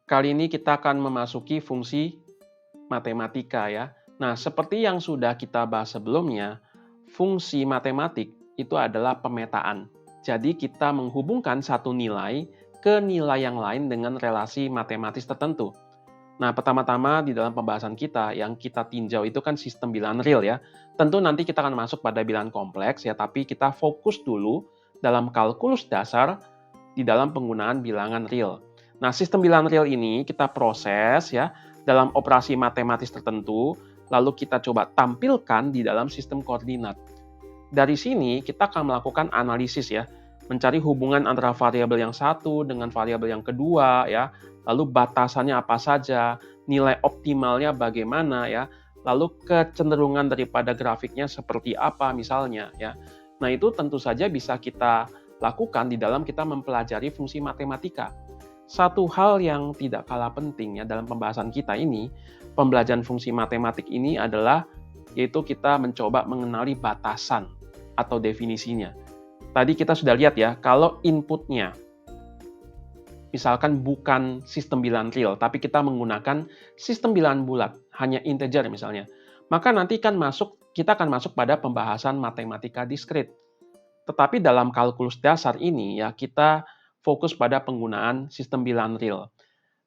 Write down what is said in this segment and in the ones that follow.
Kali ini kita akan memasuki fungsi matematika ya. Nah, seperti yang sudah kita bahas sebelumnya, fungsi matematik itu adalah pemetaan. Jadi kita menghubungkan satu nilai ke nilai yang lain dengan relasi matematis tertentu. Nah, pertama-tama di dalam pembahasan kita yang kita tinjau itu kan sistem bilangan real ya. Tentu nanti kita akan masuk pada bilangan kompleks ya, tapi kita fokus dulu dalam kalkulus dasar di dalam penggunaan bilangan real. Nah, sistem bilangan real ini kita proses ya dalam operasi matematis tertentu, lalu kita coba tampilkan di dalam sistem koordinat. Dari sini kita akan melakukan analisis ya, mencari hubungan antara variabel yang satu dengan variabel yang kedua ya, lalu batasannya apa saja, nilai optimalnya bagaimana ya, lalu kecenderungan daripada grafiknya seperti apa misalnya ya. Nah, itu tentu saja bisa kita lakukan di dalam kita mempelajari fungsi matematika. Satu hal yang tidak kalah penting ya dalam pembahasan kita ini, pembelajaran fungsi matematik ini adalah yaitu kita mencoba mengenali batasan atau definisinya. Tadi kita sudah lihat ya, kalau inputnya misalkan bukan sistem bilangan real, tapi kita menggunakan sistem bilangan bulat, hanya integer misalnya, maka nanti kita akan masuk pada pembahasan matematika diskrit. Tetapi dalam kalkulus dasar ini ya kita fokus pada penggunaan sistem bilangan real.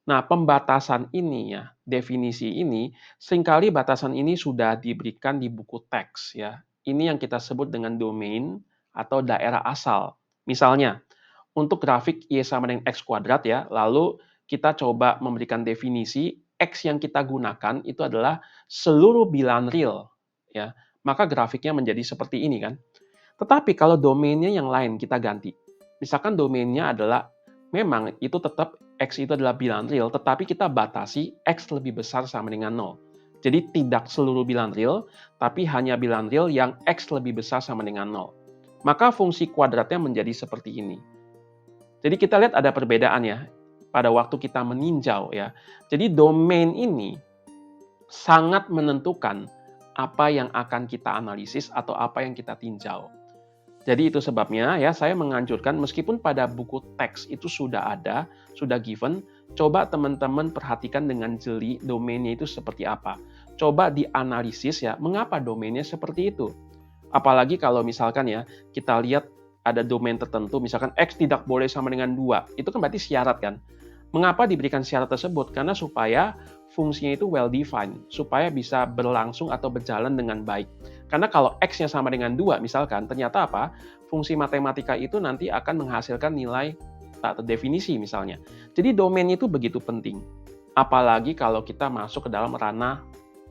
Nah, pembatasan ini ya, definisi ini, seringkali batasan ini sudah diberikan di buku teks ya. Ini yang kita sebut dengan domain atau daerah asal. Misalnya, untuk grafik Y sama dengan X kuadrat ya, lalu kita coba memberikan definisi X yang kita gunakan itu adalah seluruh bilangan real ya. Maka grafiknya menjadi seperti ini kan. Tetapi kalau domainnya yang lain kita ganti. Misalkan domainnya adalah memang itu tetap X itu adalah bilangan real, tetapi kita batasi X lebih besar sama dengan 0. Jadi tidak seluruh bilangan real, tapi hanya bilangan real yang X lebih besar sama dengan 0. Maka fungsi kuadratnya menjadi seperti ini. Jadi kita lihat ada perbedaan ya pada waktu kita meninjau ya. Jadi domain ini sangat menentukan apa yang akan kita analisis atau apa yang kita tinjau. Jadi itu sebabnya ya saya menganjurkan meskipun pada buku teks itu sudah ada, sudah given, coba teman-teman perhatikan dengan jeli domainnya itu seperti apa. Coba dianalisis ya, mengapa domainnya seperti itu. Apalagi kalau misalkan ya, kita lihat ada domain tertentu, misalkan X tidak boleh sama dengan 2, itu kan berarti syarat kan. Mengapa diberikan syarat tersebut? Karena supaya fungsinya itu well defined, supaya bisa berlangsung atau berjalan dengan baik. Karena kalau X-nya sama dengan 2 misalkan, ternyata apa? Fungsi matematika itu nanti akan menghasilkan nilai tak terdefinisi misalnya. Jadi domain itu begitu penting. Apalagi kalau kita masuk ke dalam ranah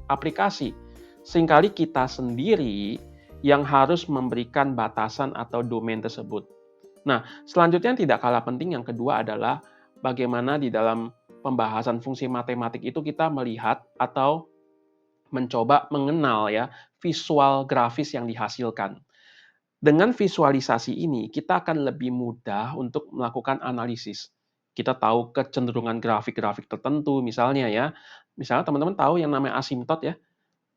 aplikasi. Seringkali kita sendiri yang harus memberikan batasan atau domain tersebut. Nah, selanjutnya yang tidak kalah penting yang kedua adalah bagaimana di dalam pembahasan fungsi matematik itu kita melihat atau mencoba mengenal ya visual grafis yang dihasilkan. Dengan visualisasi ini, kita akan lebih mudah untuk melakukan analisis. Kita tahu kecenderungan grafik-grafik tertentu, misalnya ya. Misalnya teman-teman tahu yang namanya asimtot ya.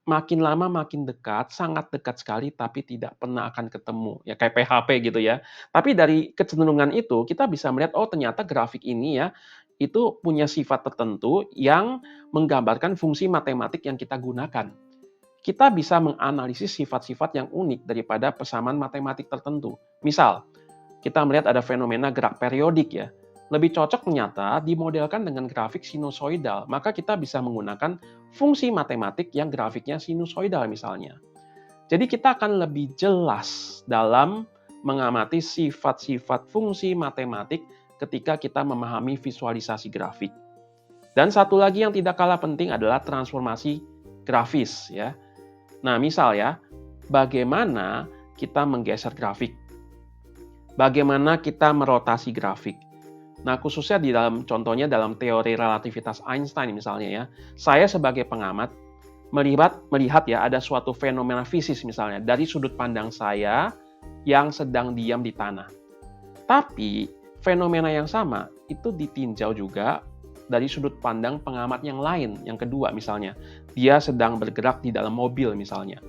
Makin lama makin dekat, sangat dekat sekali, tapi tidak pernah akan ketemu. Ya kayak PHP gitu ya. Tapi dari kecenderungan itu, kita bisa melihat, oh ternyata grafik ini ya, itu punya sifat tertentu yang menggambarkan fungsi matematik yang kita gunakan. Kita bisa menganalisis sifat-sifat yang unik daripada persamaan matematik tertentu. Misal, kita melihat ada fenomena gerak periodik ya. Lebih cocok ternyata dimodelkan dengan grafik sinusoidal, maka kita bisa menggunakan fungsi matematik yang grafiknya sinusoidal misalnya. Jadi kita akan lebih jelas dalam mengamati sifat-sifat fungsi matematik ketika kita memahami visualisasi grafik. Dan satu lagi yang tidak kalah penting adalah transformasi grafis ya. Nah, misal ya, bagaimana kita menggeser grafik? Bagaimana kita merotasi grafik? Nah, khususnya di dalam contohnya dalam teori relativitas Einstein misalnya ya. Saya sebagai pengamat melihat ya ada suatu fenomena fisis misalnya dari sudut pandang saya yang sedang diam di tanah. Tapi fenomena yang sama itu ditinjau juga dari sudut pandang pengamat yang lain, yang kedua misalnya. Dia sedang bergerak di dalam mobil misalnya.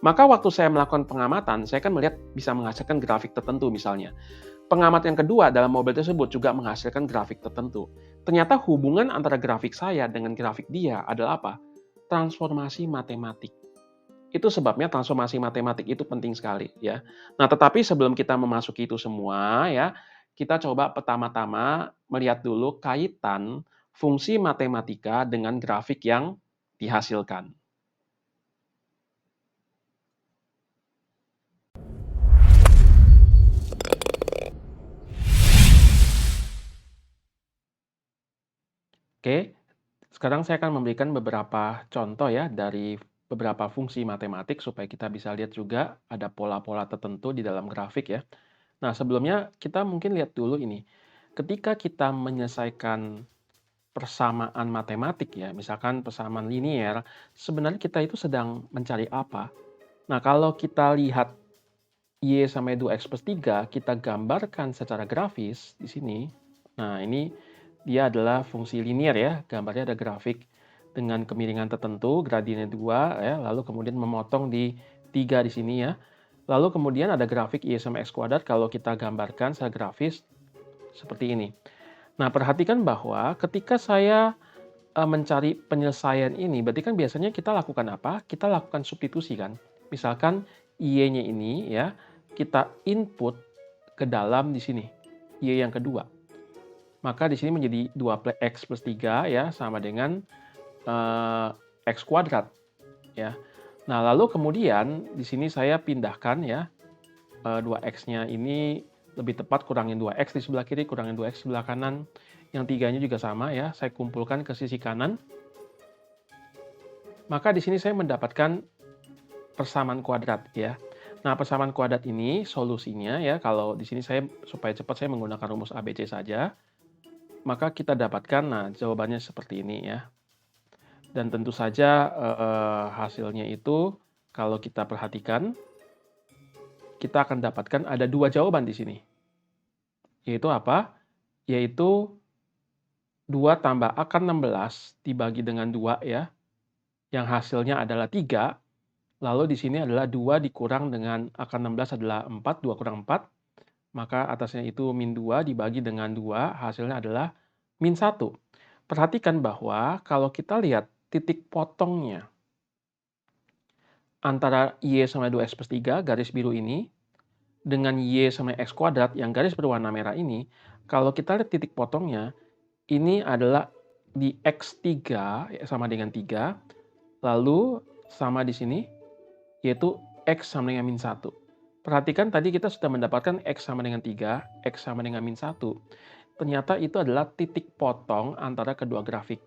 Maka waktu saya melakukan pengamatan, saya kan melihat bisa menghasilkan grafik tertentu misalnya. Pengamat yang kedua dalam mobil tersebut juga menghasilkan grafik tertentu. Ternyata hubungan antara grafik saya dengan grafik dia adalah apa? Transformasi matematik. Itu sebabnya transformasi matematik itu penting sekali ya. Nah, tetapi sebelum kita memasuki itu semua ya, kita coba pertama-tama melihat dulu kaitan fungsi matematika dengan grafik yang dihasilkan. Oke, sekarang saya akan memberikan beberapa contoh ya dari beberapa fungsi matematik supaya kita bisa lihat juga ada pola-pola tertentu di dalam grafik ya. Nah, sebelumnya kita mungkin lihat dulu ini. Ketika kita menyelesaikan persamaan matematik ya, misalkan persamaan linier, sebenarnya kita itu sedang mencari apa? Nah, kalau kita lihat Y sama 2x+3, kita gambarkan secara grafis di sini. Nah, ini dia adalah fungsi linier ya, gambarnya ada grafik dengan kemiringan tertentu, gradiennya 2 ya, lalu kemudian memotong di 3 di sini ya. Lalu kemudian ada grafik Y sama X kuadrat kalau kita gambarkan secara grafis seperti ini. Nah, perhatikan bahwa ketika saya mencari penyelesaian ini, berarti kan biasanya kita lakukan apa? Kita lakukan substitusi kan. Misalkan Y-nya ini ya, kita input ke dalam di sini, Y yang kedua. Maka di sini menjadi 2x+3 ya, sama dengan X kuadrat ya. Nah, lalu kemudian di sini saya pindahkan ya, 2x-nya ini lebih tepat kurangin 2x di sebelah kiri, kurangin 2x di sebelah kanan. Yang 3-nya juga sama ya, saya kumpulkan ke sisi kanan. Maka di sini saya mendapatkan persamaan kuadrat ya. Nah, persamaan kuadrat ini solusinya ya, kalau di sini saya supaya cepat saya menggunakan rumus ABC saja. Maka kita dapatkan, nah jawabannya seperti ini ya. Dan tentu saja hasilnya itu kalau kita perhatikan, kita akan dapatkan ada 2 jawaban di sini. Yaitu apa? Yaitu 2 tambah akar 16 dibagi dengan 2 ya, yang hasilnya adalah 3, lalu di sini adalah 2 dikurang dengan akar 16 adalah 4, 2 kurang 4, maka atasnya itu min 2 dibagi dengan 2, hasilnya adalah min 1. Perhatikan bahwa kalau kita lihat titik potongnya antara Y sama 2x+3 garis biru ini, dengan Y sama X kuadrat yang garis berwarna merah ini, kalau kita lihat titik potongnya, ini adalah di X3 sama dengan 3, lalu sama di sini, yaitu X sama dengan min 1. Perhatikan tadi kita sudah mendapatkan X sama dengan 3, X sama dengan min 1. Ternyata itu adalah titik potong antara kedua grafik.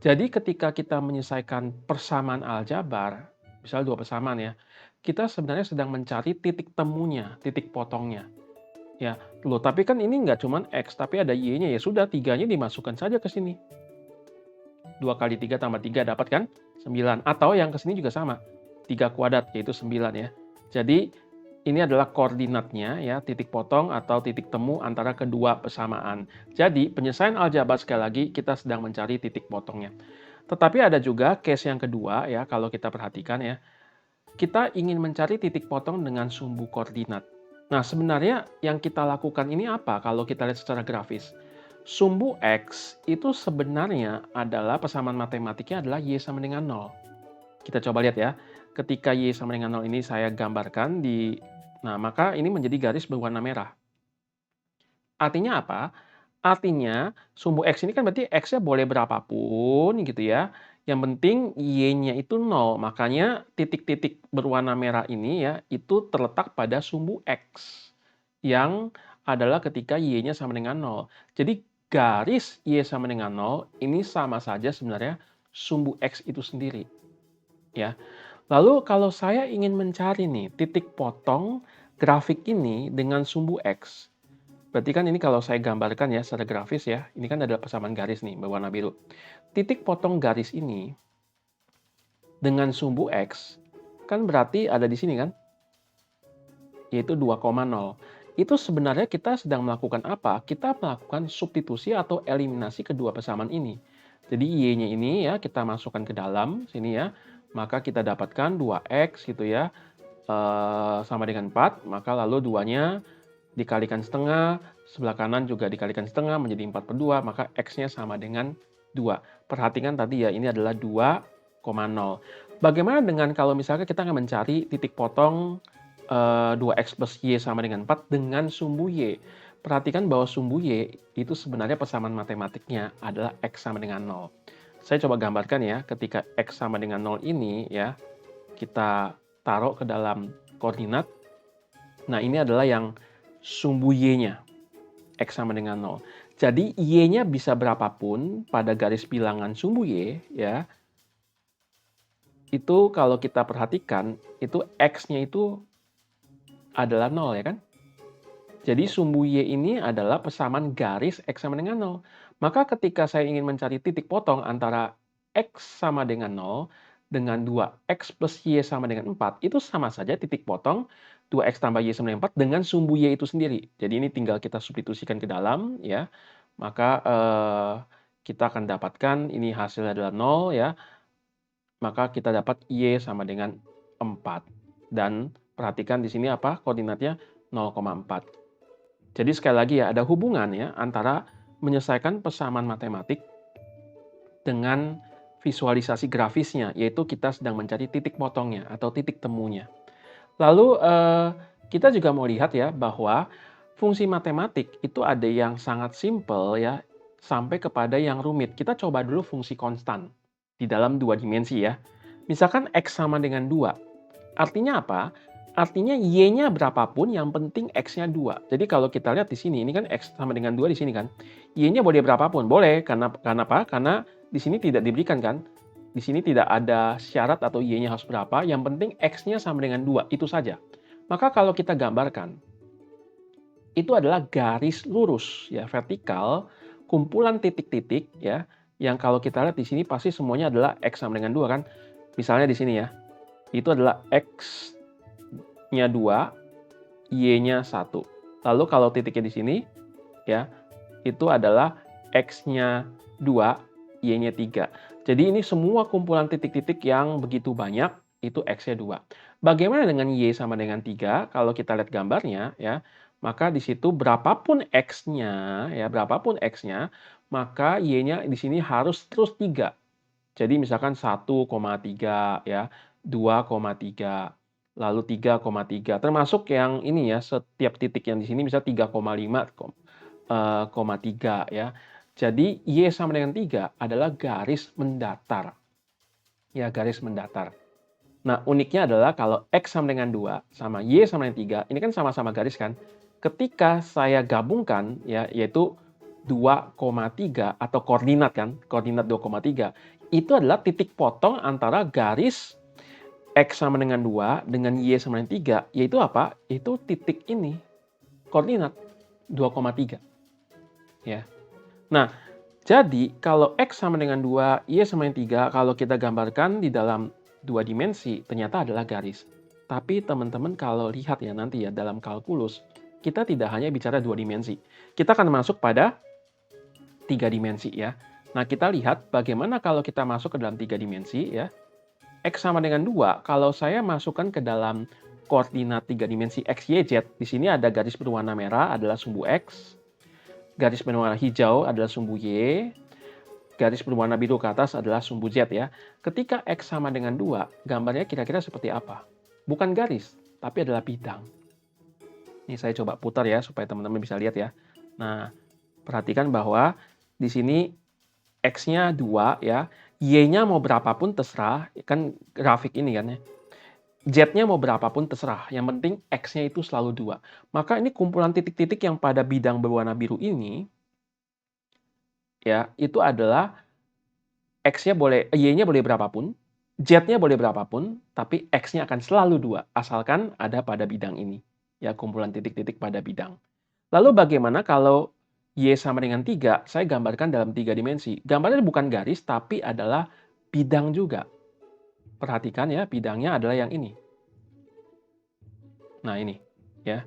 Jadi ketika kita menyelesaikan persamaan aljabar, misal 2 persamaan ya, kita sebenarnya sedang mencari titik temunya, titik potongnya. Ya, loh tapi kan ini nggak cuma X, tapi ada Y-nya, ya sudah 3-nya dimasukkan saja ke sini. 2 kali 3 tambah 3 dapat kan? 9. Atau yang ke sini juga sama, 3 kuadrat yaitu 9 ya. Jadi ini adalah koordinatnya ya, titik potong atau titik temu antara kedua persamaan. Jadi penyelesaian aljabar sekali lagi kita sedang mencari titik potongnya. Tetapi ada juga case yang kedua ya, kalau kita perhatikan ya. Kita ingin mencari titik potong dengan sumbu koordinat. Nah, sebenarnya yang kita lakukan ini apa kalau kita lihat secara grafis? Sumbu X itu sebenarnya adalah persamaan matematiknya adalah Y sama dengan 0. Kita coba lihat ya. Ketika Y sama dengan 0 ini saya gambarkan di... Nah, maka ini menjadi garis berwarna merah. Artinya apa? Artinya sumbu X ini kan berarti X-nya boleh berapapun gitu ya. Yang penting Y-nya itu 0. Makanya titik-titik berwarna merah ini ya, itu terletak pada sumbu X. Yang adalah ketika Y-nya sama dengan 0. Jadi garis Y sama dengan 0 ini sama saja sebenarnya sumbu X itu sendiri. Ya. Lalu kalau saya ingin mencari nih titik potong grafik ini dengan sumbu X. Berarti kan ini kalau saya gambarkan ya secara grafis ya, ini kan ada persamaan garis nih berwarna biru. Titik potong garis ini dengan sumbu X kan berarti ada di sini kan, yaitu 2,0. Itu sebenarnya kita sedang melakukan apa? Kita melakukan substitusi atau eliminasi kedua persamaan ini. Jadi Y-nya ini ya kita masukkan ke dalam sini ya, maka kita dapatkan 2X gitu ya, sama dengan 4, maka lalu 2-nya dikalikan setengah, sebelah kanan juga dikalikan setengah menjadi 4/2, maka X-nya sama dengan 2. Perhatikan tadi ya, ini adalah 2,0. Bagaimana dengan kalau misalnya kita akan mencari titik potong 2X plus Y sama dengan 4 dengan sumbu Y. Perhatikan bahwa sumbu Y itu sebenarnya persamaan matematiknya adalah X sama dengan 0. Saya coba gambarkan ya, ketika X sama dengan 0 ini ya, kita taruh ke dalam koordinat. Nah, ini adalah yang sumbu Y-nya, X sama dengan 0. Jadi, Y-nya bisa berapapun pada garis bilangan sumbu Y, ya, itu kalau kita perhatikan, itu X-nya itu adalah 0, ya kan? Jadi, sumbu Y ini adalah persamaan garis X sama dengan 0. Maka ketika saya ingin mencari titik potong antara X sama dengan 0 dengan 2X plus Y sama dengan 4, itu sama saja titik potong 2X tambah Y sama dengan 4 dengan sumbu Y itu sendiri. Jadi ini tinggal kita substitusikan ke dalam, ya. Maka kita akan dapatkan ini hasilnya adalah 0, ya. Maka kita dapat Y sama dengan 4. Dan perhatikan di sini apa koordinatnya 0,4. Jadi sekali lagi ya, ada hubungan ya antara menyelesaikan persamaan matematik dengan visualisasi grafisnya, yaitu kita sedang mencari titik potongnya atau titik temunya. Lalu kita juga mau lihat ya bahwa fungsi matematik itu ada yang sangat simpel ya, sampai kepada yang rumit. Kita coba dulu fungsi konstan di dalam 2 dimensi ya. Misalkan X sama dengan 2. Artinya apa? Artinya Y-nya berapapun yang penting X-nya 2. Jadi kalau kita lihat di sini, ini kan X sama dengan 2 di sini kan. Y-nya boleh berapapun, boleh. Karena apa? Karena di sini tidak diberikan kan. Di sini tidak ada syarat atau Y-nya harus berapa, yang penting X-nya sama dengan 2, itu saja. Maka kalau kita gambarkan, itu adalah garis lurus, ya, vertikal, kumpulan titik-titik, ya, yang kalau kita lihat di sini pasti semuanya adalah X sama dengan 2 kan. Misalnya di sini ya, itu adalah X-nya 2, Y-nya 1. Lalu kalau titiknya di sini, ya, itu adalah X-nya 2, Y-nya 3. Jadi ini semua kumpulan titik-titik yang begitu banyak, itu X-nya 2. Bagaimana dengan Y sama dengan 3? Kalau kita lihat gambarnya, ya, maka di situ berapapun X-nya, ya, berapapun X-nya, maka Y-nya di sini harus terus 3. Jadi misalkan 1,3, ya, 2,3, lalu 3,3. Termasuk yang ini ya, setiap titik yang di sini bisa 3,5, 3 ya. Jadi Y sama dengan 3 adalah garis mendatar. Ya, garis mendatar. Nah, uniknya adalah kalau X sama dengan 2 sama Y sama dengan 3, ini kan sama-sama garis kan. Ketika saya gabungkan ya, yaitu 2,3 atau koordinat kan, koordinat 2,3, itu adalah titik potong antara garis X sama dengan 2 dengan Y sama dengan 3, yaitu apa? Itu titik ini, koordinat 2,3. Ya. Nah, jadi kalau X sama dengan 2, Y sama dengan 3, kalau kita gambarkan di dalam 2 dimensi, ternyata adalah garis. Tapi teman-teman kalau lihat ya nanti ya dalam kalkulus, kita tidak hanya bicara 2 dimensi. Kita akan masuk pada 3 dimensi ya. Nah, kita lihat bagaimana kalau kita masuk ke dalam 3 dimensi ya. X sama dengan 2, kalau saya masukkan ke dalam koordinat 3 dimensi X, Y, Z, di sini ada garis berwarna merah adalah sumbu X, garis berwarna hijau adalah sumbu Y, garis berwarna biru ke atas adalah sumbu Z ya. Ketika X sama dengan 2, gambarnya kira-kira seperti apa? Bukan garis, tapi adalah bidang. Ini saya coba putar ya, supaya teman-teman bisa lihat ya. Nah, perhatikan bahwa di sini X-nya 2 ya, Y-nya mau berapapun terserah, kan grafik ini kan ya. Z-nya mau berapapun terserah, yang penting X-nya itu selalu 2. Maka ini kumpulan titik-titik yang pada bidang berwarna biru ini, ya, itu adalah Y-nya boleh berapapun, Z-nya boleh berapapun, tapi X-nya akan selalu 2, asalkan ada pada bidang ini. Ya, kumpulan titik-titik pada bidang. Lalu bagaimana kalau Y sama dengan 3, saya gambarkan dalam 3 dimensi. Gambarnya bukan garis, tapi adalah bidang juga. Perhatikan ya, bidangnya adalah yang ini. Nah ini, ya.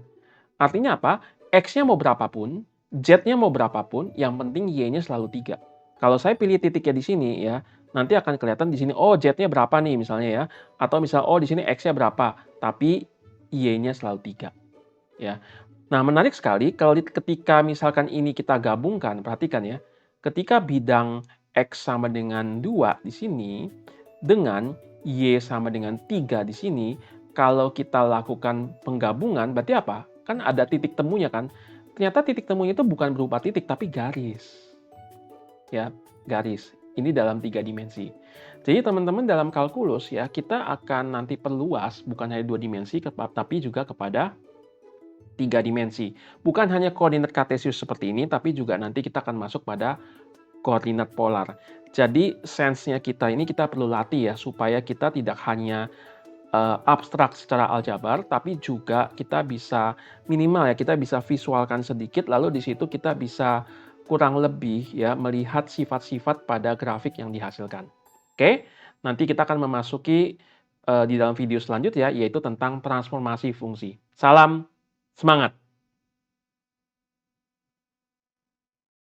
Artinya apa? X-nya mau berapapun, Z-nya mau berapapun, yang penting Y-nya selalu 3. Kalau saya pilih titiknya di sini ya, nanti akan kelihatan di sini, oh Z-nya berapa nih misalnya ya. Atau misal, oh di sini X-nya berapa, tapi Y-nya selalu 3. Ya. Nah, menarik sekali kalau ketika misalkan ini kita gabungkan, perhatikan ya, ketika bidang X sama dengan 2 di sini, dengan Y sama dengan 3 di sini, kalau kita lakukan penggabungan berarti apa? Kan ada titik temunya kan? Ternyata titik temunya itu bukan berupa titik tapi garis. Ya, garis. Ini dalam 3 dimensi. Jadi teman-teman dalam kalkulus ya, kita akan nanti perluas bukan hanya 2 dimensi tapi juga kepada 3 dimensi. Bukan hanya koordinat kartesius seperti ini, tapi juga nanti kita akan masuk pada koordinat polar. Jadi sense-nya kita ini kita perlu latih ya, supaya kita tidak hanya abstrak secara aljabar, tapi juga kita bisa minimal ya, kita bisa visualkan sedikit, lalu di situ kita bisa kurang lebih ya, melihat sifat-sifat pada grafik yang dihasilkan. Oke, nanti kita akan memasuki di dalam video selanjutnya, yaitu tentang transformasi fungsi. Salam semangat!